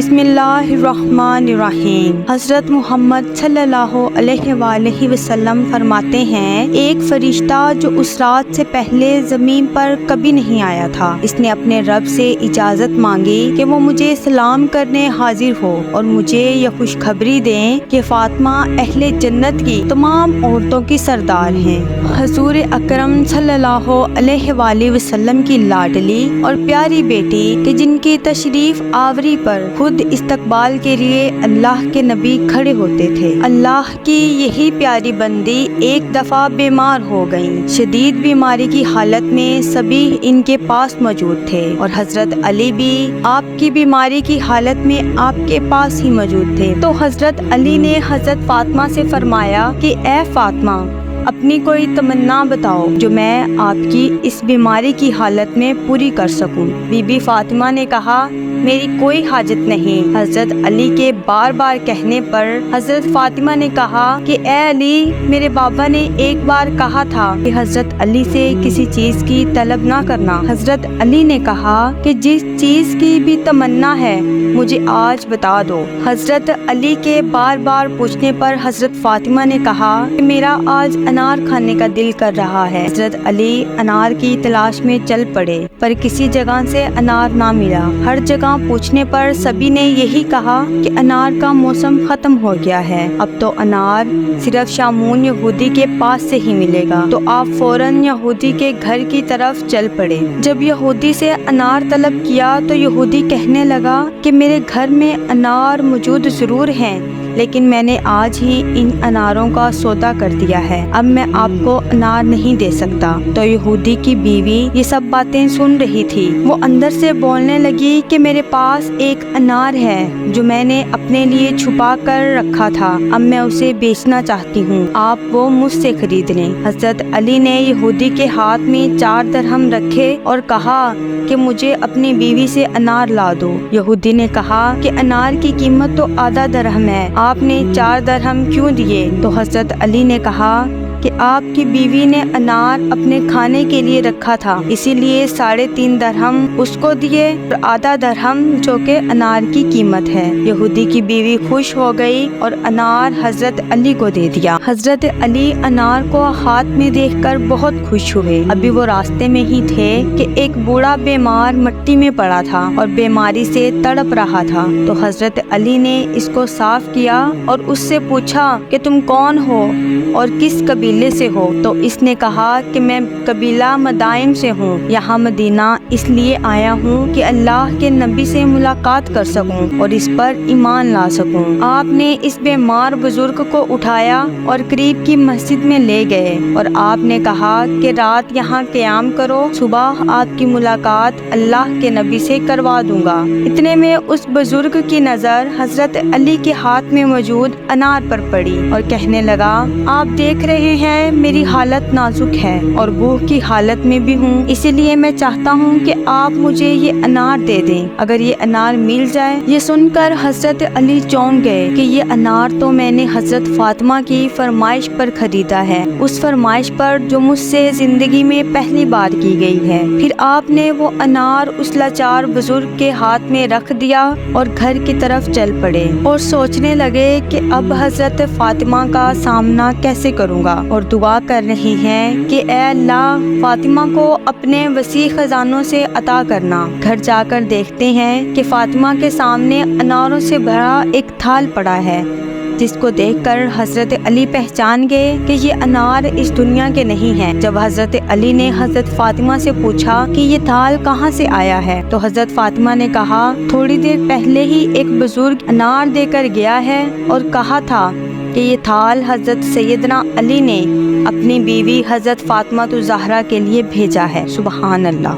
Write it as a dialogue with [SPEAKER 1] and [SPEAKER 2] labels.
[SPEAKER 1] بسم اللہ الرحمن الرحیم۔ حضرت محمد صلی اللہ علیہ وآلہ وسلم فرماتے ہیں، ایک فرشتہ جو اس رات سے پہلے زمین پر کبھی نہیں آیا تھا، اس نے اپنے رب سے اجازت مانگی کہ وہ مجھے سلام کرنے حاضر ہو اور مجھے یہ خوشخبری دیں کہ فاطمہ اہل جنت کی تمام عورتوں کی سردار ہیں۔ حضور اکرم صلی اللہ علیہ وآلہ وسلم کی لاڈلی اور پیاری بیٹی کہ جن کی تشریف آوری پر خود استقبال کے لیے اللہ کے نبی کھڑے ہوتے تھے۔ اللہ کی یہی پیاری بندی ایک دفعہ بیمار ہو گئیں۔ شدید بیماری کی حالت میں سبھی ان کے پاس موجود تھے اور حضرت علی بھی آپ کی بیماری کی حالت میں آپ کے پاس ہی موجود تھے۔ تو حضرت علی نے حضرت فاطمہ سے فرمایا کہ اے فاطمہ، اپنی کوئی تمنا بتاؤ جو میں آپ کی اس بیماری کی حالت میں پوری کر سکوں۔ بی بی فاطمہ نے کہا، میری کوئی حاجت نہیں۔ حضرت علی کے بار بار کہنے پر حضرت فاطمہ نے کہا کہ اے علی، میرے بابا نے ایک بار کہا تھا کہ حضرت علی سے کسی چیز کی طلب نہ کرنا۔ حضرت علی نے کہا کہ جس چیز کی بھی تمنا ہے مجھے آج بتا دو۔ حضرت علی کے بار بار پوچھنے پر حضرت فاطمہ نے کہا کہ میرا آج انار کھانے کا دل کر رہا ہے۔ حضرت علی انار کی تلاش میں چل پڑے پر کسی جگہ سے انار نہ ملا۔ ہر جگہ پوچھنے پر سبھی نے یہی کہا کہ انار کا موسم ختم ہو گیا ہے، اب تو انار صرف شامون یہودی کے پاس سے ہی ملے گا۔ تو آپ فوراً یہودی کے گھر کی طرف چل پڑے۔ جب یہودی سے انار طلب کیا تو یہودی کہنے لگا کہ میرے گھر میں انار موجود ضرور ہیں، لیکن میں نے آج ہی ان اناروں کا سودا کر دیا ہے، اب میں آپ کو انار نہیں دے سکتا۔ تو یہودی کی بیوی یہ سب باتیں سن رہی تھی، وہ اندر سے بولنے لگی کہ میرے پاس ایک انار ہے جو میں نے اپنے لیے چھپا کر رکھا تھا، اب میں اسے بیچنا چاہتی ہوں، آپ وہ مجھ سے خرید لیں۔ حضرت علی نے یہودی کے ہاتھ میں 4 درہم رکھے اور کہا کہ مجھے اپنی بیوی سے انار لا دو۔ یہودی نے کہا کہ انار کی قیمت تو آدھا درہم ہے، آپ نے 4 درہم کیوں دیے؟ تو حضرت علی نے کہا کہ آپ کی بیوی نے انار اپنے کھانے کے لیے رکھا تھا، اسی لیے 3.5 درہم اس کو دیے اور آدھا درہم جو کہ انار کی قیمت ہے۔ یہودی کی بیوی خوش ہو گئی اور انار حضرت علی کو دے دیا۔ حضرت علی انار کو ہاتھ میں دیکھ کر بہت خوش ہوئے۔ ابھی وہ راستے میں ہی تھے کہ ایک بوڑھا بیمار مٹی میں پڑا تھا اور بیماری سے تڑپ رہا تھا۔ تو حضرت علی نے اس کو صاف کیا اور اس سے پوچھا کہ تم کون ہو اور کس قبیلے سے ہو؟ تو اس نے کہا کہ میں قبیلہ مدائن سے ہوں، یہاں مدینہ اس لیے آیا ہوں کہ اللہ کے نبی سے ملاقات کر سکوں اور اس پر ایمان لا سکوں۔ آپ نے اس بیمار بزرگ کو اٹھایا اور قریب کی مسجد میں لے گئے اور آپ نے کہا کہ رات یہاں قیام کرو، صبح آپ کی ملاقات اللہ کے نبی سے کروا دوں گا۔ اتنے میں اس بزرگ کی نظر حضرت علی کے ہاتھ میں موجود انار پر پڑی اور کہنے لگا، آپ دیکھ رہے ہیں میری حالت نازک ہے اور بھوک کی حالت میں بھی ہوں، اسی لیے میں چاہتا ہوں کہ آپ مجھے یہ انار دے دیں، اگر یہ انار مل جائے۔ یہ سن کر حضرت علی چونک گئے کہ یہ انار تو میں نے حضرت فاطمہ کی فرمائش پر خریدا ہے، اس فرمائش پر جو مجھ سے زندگی میں پہلی بار کی گئی ہے۔ پھر آپ نے وہ انار اس لاچار بزرگ کے ہاتھ میں رکھ دیا اور گھر کی طرف چل پڑے اور سوچنے لگے کہ اب حضرت فاطمہ کا سامنا کیسے کروں گا، اور دعا کر رہی ہیں کہ اے اللہ، فاطمہ کو اپنے وسیع خزانوں سے عطا کرنا۔ گھر جا کر دیکھتے ہیں کہ فاطمہ کے سامنے اناروں سے بھرا ایک تھال پڑا ہے، جس کو دیکھ کر حضرت علی پہچان گئے کہ یہ انار اس دنیا کے نہیں ہیں۔ جب حضرت علی نے حضرت فاطمہ سے پوچھا کہ یہ تھال کہاں سے آیا ہے تو حضرت فاطمہ نے کہا، تھوڑی دیر پہلے ہی ایک بزرگ انار دے کر گیا ہے اور کہا تھا کہ یہ تھال حضرت سیدنا علی نے اپنی بیوی حضرت فاطمہ الزہرا کے لیے بھیجا ہے۔ سبحان اللہ۔